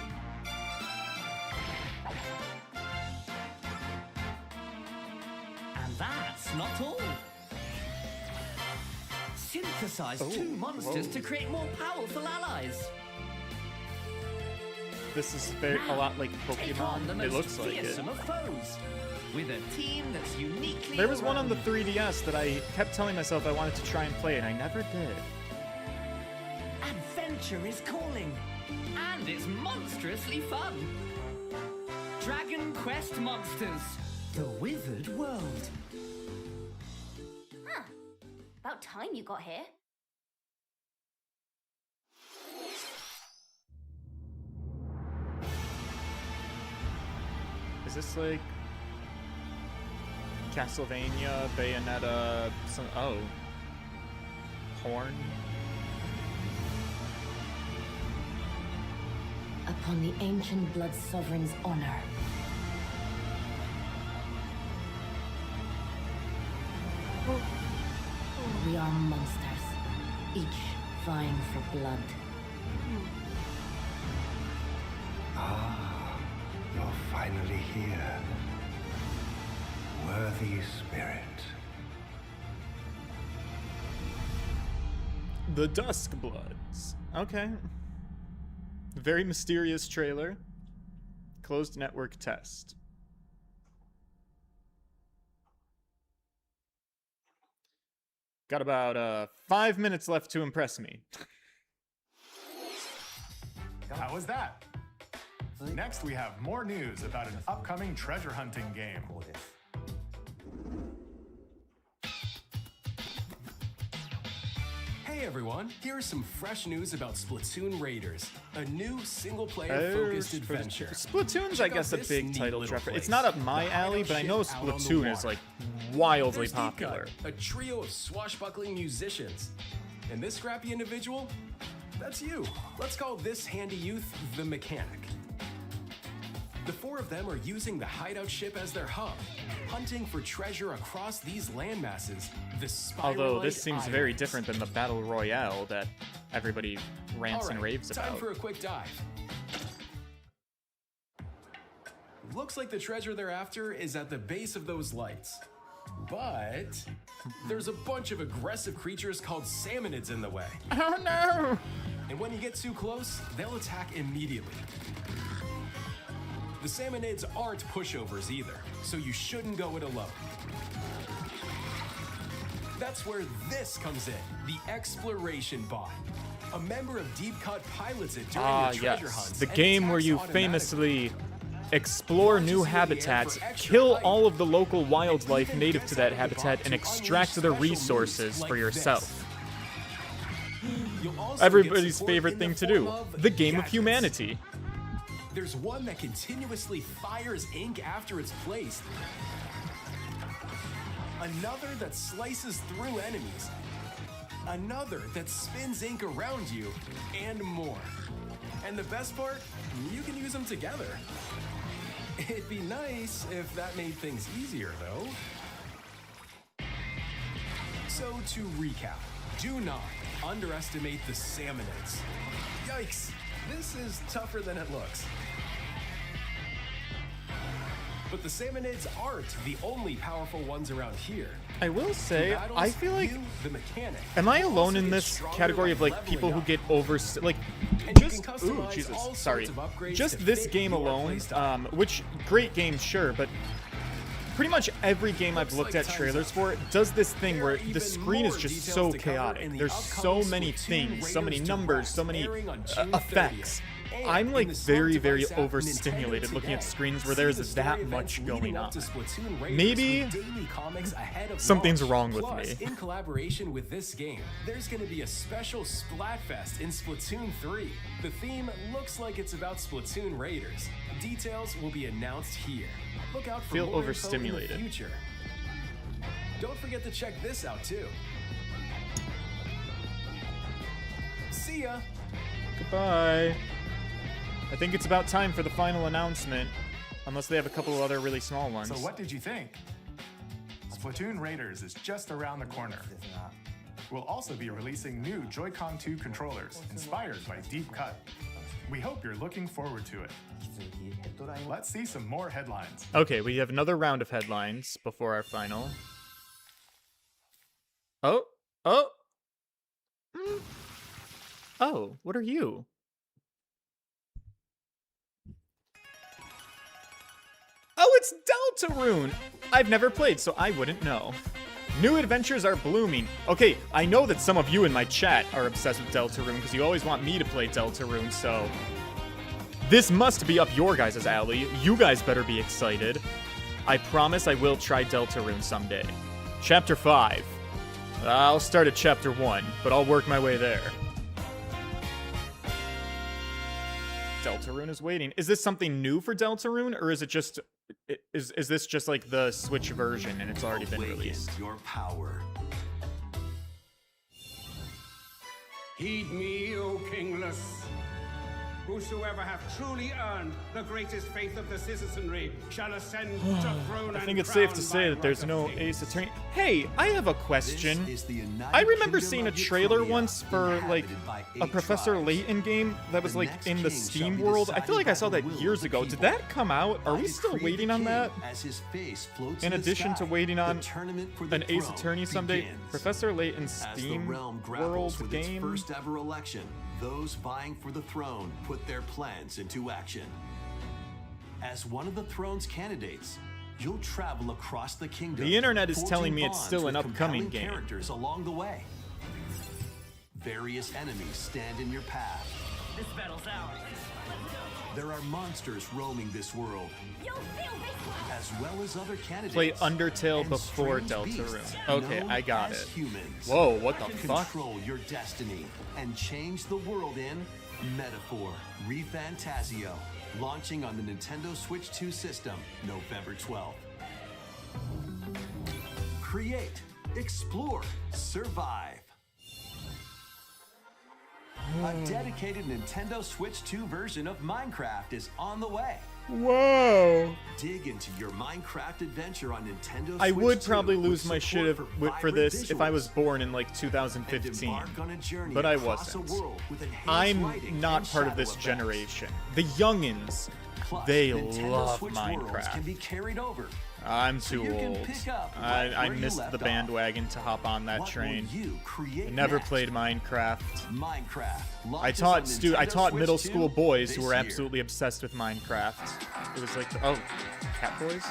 And that's not all. Synthesize two monsters to create more powerful allies. This is a lot like Pokemon. It looks like it. Of foes, with a team that's uniquely There was one on the 3DS that I kept telling myself I wanted to try and play, and I never did. Adventure is calling, and it's monstrously fun. Dragon Quest Monsters, the Wizard World. Huh. About time you got here. Is this like Castlevania, Bayonetta, oh, Horn? Upon the ancient blood sovereign's honor. We are monsters, each vying for blood. Ah, you're finally here. Worthy spirit. The Duskbloods. Okay. Very mysterious trailer. Closed network test. Got about 5 minutes left to impress me. How was that? Next, we have more news about an upcoming treasure hunting game. Hey everyone, here is some fresh news about Splatoon Raiders, a new single-player focused adventure. Splatoon's, I guess, a big title trapper. It's not up my alley, but I know Splatoon is like wildly popular. A trio of swashbuckling musicians. And this scrappy individual? That's you. Let's call this handy youth the Mechanic. The four of them are using the hideout ship as their hub, hunting for treasure across these landmasses. Although this seems very different than the Battle Royale that everybody rants and raves about. Time for a quick dive. Looks like the treasure they're after is at the base of those lights. But there's a bunch of aggressive creatures called salmonids in the way. Oh no! And when you get too close, they'll attack immediately. The salmonids aren't pushovers either, so you shouldn't go it alone. That's where this comes in, the exploration bot. A member of Deep Cut pilots it during your treasure hunts. The and game where attacks you automatically. famously explore new habitats, kill all of the local wildlife native to that habitat, and extract the resources for yourself. Everybody's favorite thing to do, the game of humanity. There's one that continuously fires ink after it's placed. Another that slices through enemies. Another that spins ink around you, and more. And the best part, you can use them together. It'd be nice if that made things easier, though. So to recap, do not underestimate the salmonids. Yikes, this is tougher than it looks. But the salmonids aren't the only powerful ones around here. I will say, I feel like, the mechanic, am I alone in this category of like people who get like just just this game alone, which great game, sure, but pretty much every game I've looked at trailers for does this thing where the screen is just so chaotic. There's so many things, so many numbers, so many effects. I'm like very, very overstimulated looking at screens where there's that much going on. Maybe something's wrong with me. In collaboration with this game, there's going to be a special Splatfest in Splatoon 3. The theme looks like it's about Splatoon Raiders. Details will be announced here. Look out for more info in the future. Don't forget to check this out too. See ya. Goodbye. I think it's about time for the final announcement, unless they have a couple of other really small ones. So what did you think? Splatoon Raiders is just around the corner. We'll also be releasing new Joy-Con 2 controllers inspired by Deep Cut. We hope you're looking forward to it. Let's see some more headlines. Okay, we have another round of headlines before our final. Oh, what are you? Oh, it's Deltarune! I've never played, so I wouldn't know. New adventures are blooming. Okay, I know that some of you in my chat are obsessed with Deltarune because you always want me to play Deltarune, so this must be up your guys' alley. You guys better be excited. I promise I will try Deltarune someday. Chapter 5. I'll start at Chapter 1, but I'll work my way there. Deltarune is waiting. Is this something new for Deltarune, or is it just is this just like the Switch version and it's already been released? Your power. Heed me, O kingless. Whosoever hath truly earned the greatest faith of the citizenry shall ascend to throne. I think it's safe to say that there's no Ace Attorney. Hey, I have a question. I remember seeing a trailer once for like a Professor Layton game that was like in the Steam world. I feel like I saw that years ago. Did that come out? Are we still waiting on that? In addition to waiting on an Ace Attorney someday, Professor Layton's Steam world game. First ever election, those vying for the throne put their plans into action. As one of the throne's candidates, you'll travel across the kingdom. The internet is telling me it's still an upcoming game. Characters along the way. Various enemies stand in your path. This battle's ours. There are monsters roaming this world, as well as other candidates. Play Undertale before Deltarune. Okay, I got it. Whoa, what the fuck? Control your destiny and change the world in Metaphor ReFantazio, launching on the Nintendo Switch 2 system November 12th. Create, explore, survive. A dedicated Nintendo Switch 2 version of Minecraft is on the way. Whoa! Dig into your Minecraft adventure on Nintendo Switch 2. I would probably lose my shit for this if I was born in like 2015, but I wasn't. I'm not part of this generation. The youngins Plus, They Nintendo love Switch Worlds Minecraft. can be carried over. I'm So too you can old. pick up I right where you missed left the off. bandwagon to hop on that What train. will you create I never next? played Minecraft. Minecraft. I launches taught on I Nintendo taught Switch middle 2 school boys who this were year. absolutely obsessed with Minecraft. It was like, oh, cat boys?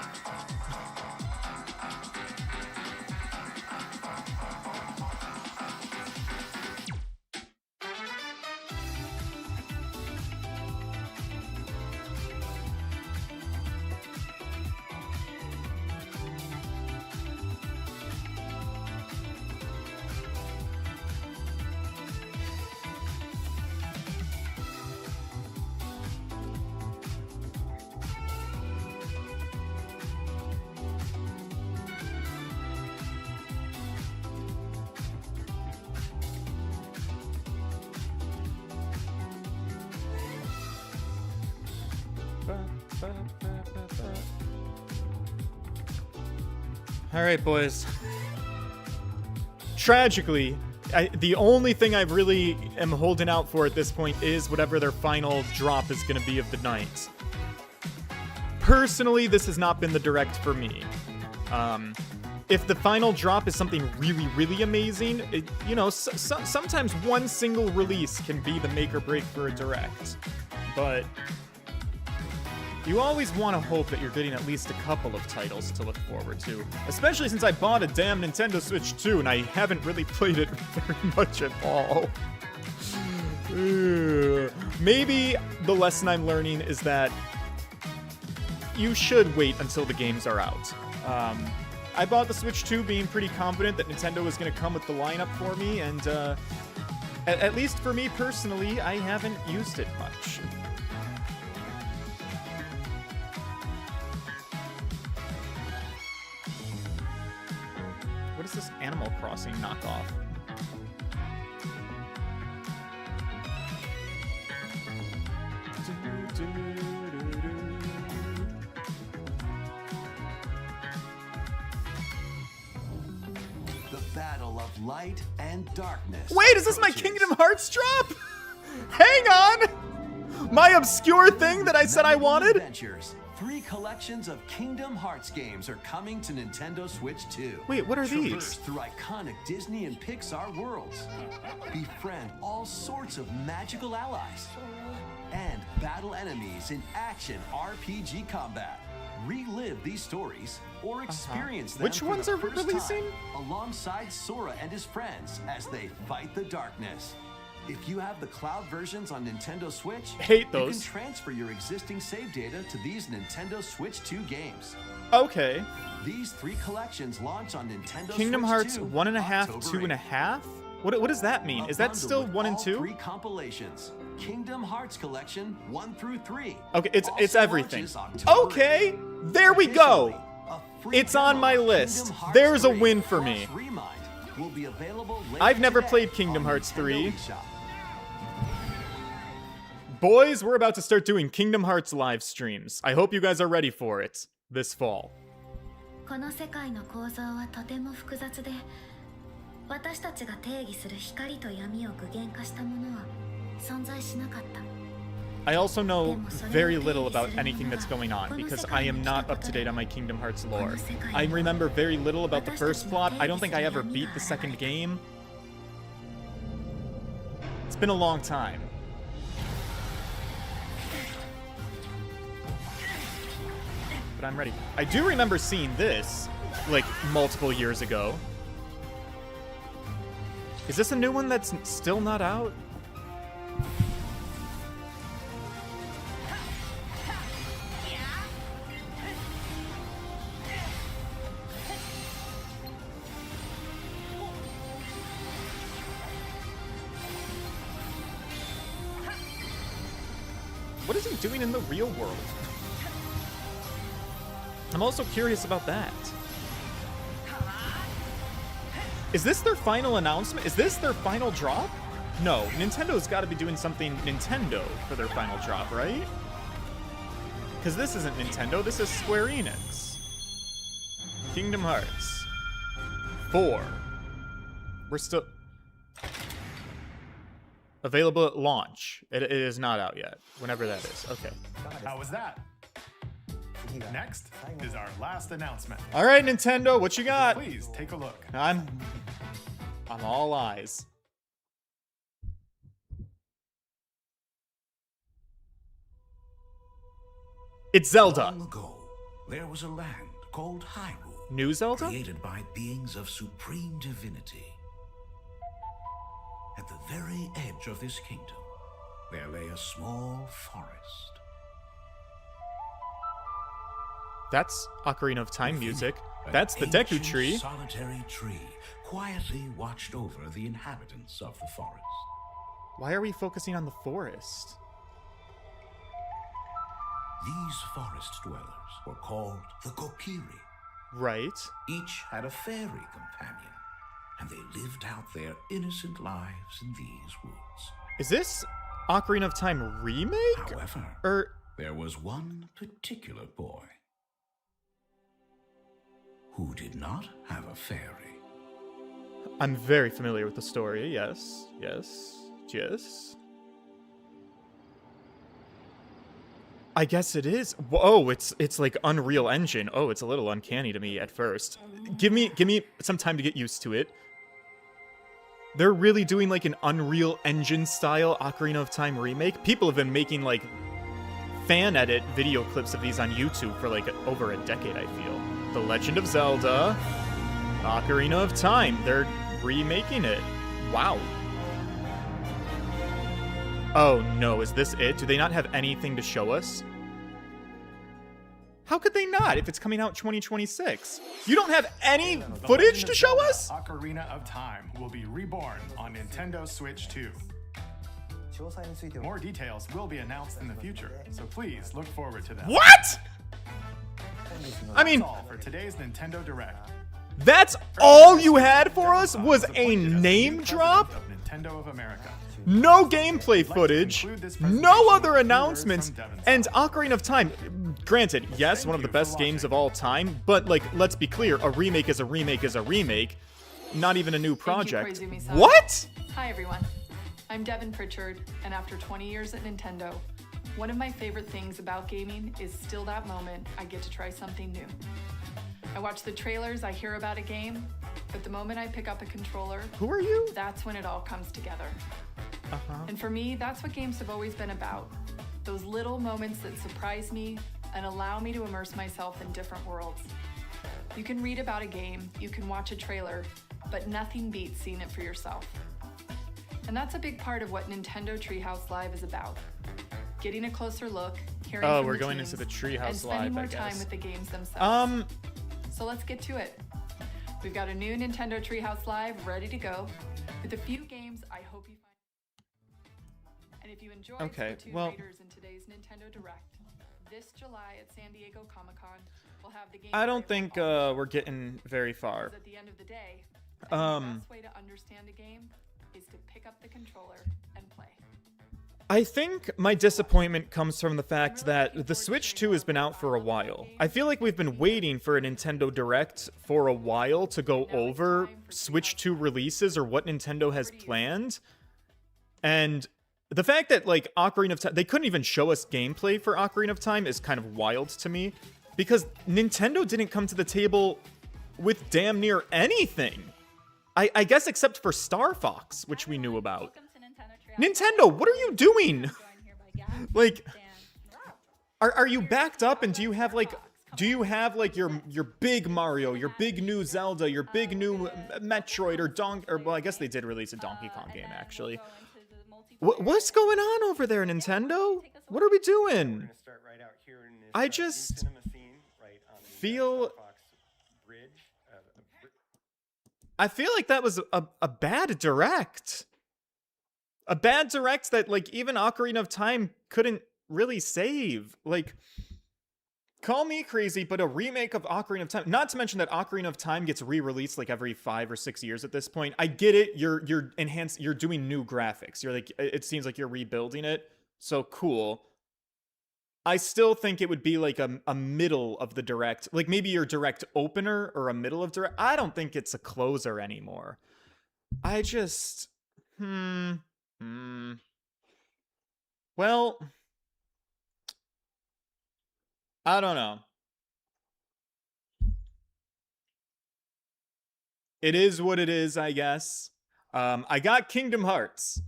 All right, boys. Tragically, the only thing I really am holding out for at this point is whatever their final drop is going to be of the night. Personally, this has not been the direct for me. If the final drop is something really, really amazing, you know, sometimes one single release can be the make or break for a direct. But you always want to hope that you're getting at least a couple of titles to look forward to. Especially since I bought a damn Nintendo Switch 2 and I haven't really played it very much at all. Maybe the lesson I'm learning is that you should wait until the games are out. I bought the Switch 2 being pretty confident that Nintendo was going to come with the lineup for me, and at least for me personally, I haven't used it much. What is this Animal Crossing knockoff? The battle of light and darkness. Wait, is this my Kingdom Hearts drop? Hang on! My obscure thing that I said I wanted? Adventures. 3 collections of Kingdom Hearts games are coming to Nintendo Switch 2. Wait, what are Traverse these? through iconic Disney and Pixar worlds. Befriend all sorts of magical allies. And battle enemies in action RPG combat. Relive these stories or experience them Which for ones the are first releasing? time alongside Sora and his friends as they fight the darkness. If you have the cloud versions on Nintendo Switch, Hate you those. can transfer your existing save data to these Nintendo Switch 2 games. Okay. These 3 collections launch on Nintendo Kingdom Switch Hearts 2 1.5, October 2.5? What does that mean? Is that still 1 and 2? 3 compilations. Kingdom Hearts Collection 1 through 3. Okay, it's Also everything. launches October Okay, there we go. It's on my list. There's a win for me. Will be available later I've never today played Kingdom on Hearts Nintendo 3. eShop. Boys, we're about to start doing Kingdom Hearts live streams. I hope you guys are ready for it this fall. この世界の構造はとても複雑で、私たちが定義する光と闇を具現化したものは存在しなかった。 I also know very little about anything that's going on because I am not up to date on my Kingdom Hearts lore. I remember very little about the first plot. I don't think I ever beat the second game. It's been a long time. But I'm ready. I do remember seeing this, like, multiple years ago. Is this a new one that's still not out? What is he doing in the real world? I'm also curious about that. Is this their final announcement? Is this their final drop? No, Nintendo's got to be doing something Nintendo for their final drop, right? Because this isn't Nintendo, this is Square Enix. Kingdom Hearts 4. We're still... Available at launch. It is not out yet. Whenever that is. Okay. How was that? Next is our last announcement. All right, Nintendo, what you got? Please take a look. I'm all eyes. It's Zelda. Long ago, there was a land called Hyrule. New Zelda? Created by beings of supreme divinity. At the very edge of this kingdom, there lay a small forest. That's Ocarina of Time music. An That's the Deku ancient Tree. Solitary tree quietly watched over the inhabitants of the forest. Why are we focusing on the forest? These forest dwellers were called the Kokiri. Right. Each had a fairy companion, and they lived out their innocent lives in these woods. Is this Ocarina of Time remake? However, there was one particular boy who did not have a fairy. I'm very familiar with the story. Yes. I guess it is. Whoa, it's like Unreal Engine. Oh, it's a little uncanny to me at first. Give me some time to get used to it. They're really doing like an Unreal Engine style Ocarina of Time remake. People have been making like fan edit video clips of these on YouTube for like over a decade, I feel. The Legend of Zelda, Ocarina of Time. They're remaking it. Wow. Oh no, is this it? Do they not have anything to show us? How could they not if it's coming out 2026? You don't have any footage to show us? Ocarina of Time will be reborn on Nintendo Switch 2. More details will be announced in the future, so please look forward to them. What? I mean, that's all for today's Nintendo Direct. That's all you had for us was a name drop? Of Nintendo of America. No gameplay footage, no other announcements, and Ocarina of Time. Granted, yes, one of the best games of all time, but like, let's be clear, a remake is a remake is a remake, not even a new project. What? Hi everyone, I'm Devin Pritchard, and after 20 years at Nintendo, one of my favorite things about gaming is still that moment I get to try something new. I watch the trailers, I hear about a game, but the moment I pick up a controller, who are you? That's when it all comes together. And for me, that's what games have always been about. Those little moments that surprise me and allow me to immerse myself in different worlds. You can read about a game, you can watch a trailer, but nothing beats seeing it for yourself. And that's a big part of what Nintendo Treehouse Live is about. Getting a closer look, hearing from we're the going teams, into the Treehouse and spending Live, more I time guess. with the games themselves. So let's get to it. We've got a new Nintendo Treehouse Live ready to go with a few games I hope you find. And if you enjoyed Splatoon Raiders in today's Nintendo Direct, this July at San Diego Comic-Con, we'll have the game. I don't think we're getting very far. At the end of the day, the best way to understand a game is to pick up the controller and play. I think my disappointment comes from the fact that the Switch 2 has been out for a while. I feel like we've been waiting for a Nintendo Direct for a while to go over Switch 2 releases or what Nintendo has planned. And the fact that, like, Ocarina of Time, they couldn't even show us gameplay for Ocarina of Time is kind of wild to me. Because Nintendo didn't come to the table with damn near anything. I guess except for Star Fox, which we knew about. Nintendo, what are you doing? Like, are you backed up and do you have like your big Mario, your big new Zelda, your big new Metroid or well, I guess they did release a Donkey Kong game actually. What's going on over there, Nintendo? What are we doing? I just feel like that was a bad direct. A bad direct that, like, even Ocarina of Time couldn't really save. Like, call me crazy, but a remake of Ocarina of Time, not to mention that Ocarina of Time gets re-released like every 5 or 6 years at this point. I get it. You're doing new graphics. You're like, it seems like you're rebuilding it. So cool. I still think it would be like a middle of the direct, like maybe your direct opener or a middle of direct. I don't think it's a closer anymore. I just, well, I don't know. it is what it is, I guess. I got Kingdom Hearts.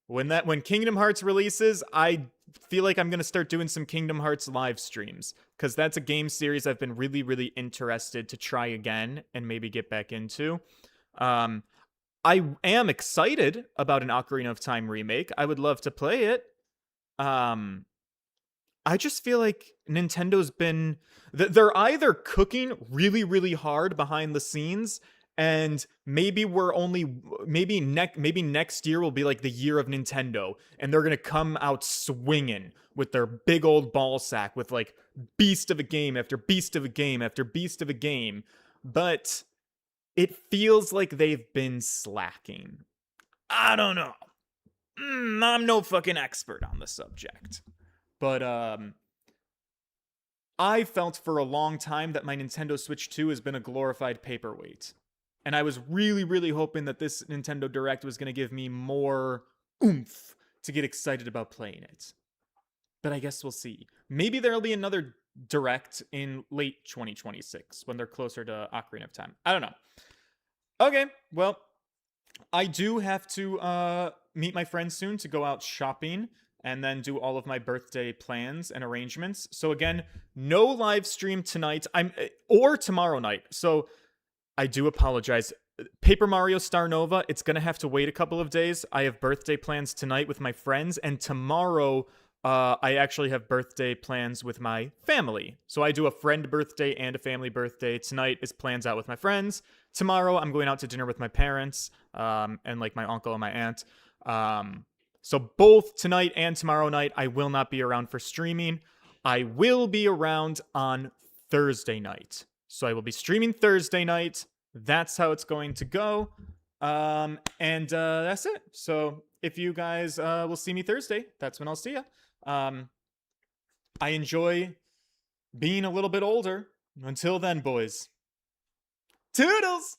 When Kingdom Hearts releases, I feel like I'm going to start doing some Kingdom Hearts live streams, because that's a game series I've been really, really interested to try again and maybe get back into. I am excited about an Ocarina of Time remake. I would love to play it. I just feel like Nintendo's been... They're either cooking really, really hard behind the scenes, and maybe next year will be like the year of Nintendo, and they're gonna come out swinging with their big old ball sack with like beast of a game after beast of a game after beast of a game. But it feels like they've been slacking. I don't know. I'm no fucking expert on the subject. But I felt for a long time that my Nintendo Switch 2 has been a glorified paperweight. And I was really, really hoping that this Nintendo Direct was going to give me more oomph to get excited about playing it. But I guess we'll see. Maybe there'll be another Direct in late 2026 when they're closer to Ocarina of Time. I don't know. Okay, well, I do have to meet my friends soon to go out shopping and then do all of my birthday plans and arrangements. So again, no live stream tonight or tomorrow night. So I do apologize. Paper Mario Star Nova, it's going to have to wait a couple of days. I have birthday plans tonight with my friends, and tomorrow I actually have birthday plans with my family. So I do a friend birthday and a family birthday. Tonight is plans out with my friends. Tomorrow I'm going out to dinner with my parents and like my uncle and my aunt. So both tonight and tomorrow night, I will not be around for streaming. I will be around on Thursday night. So I will be streaming Thursday night. That's how it's going to go. And that's it. So if you guys will see me Thursday, that's when I'll see you. I enjoy being a little bit older. Until then, boys. Toodles!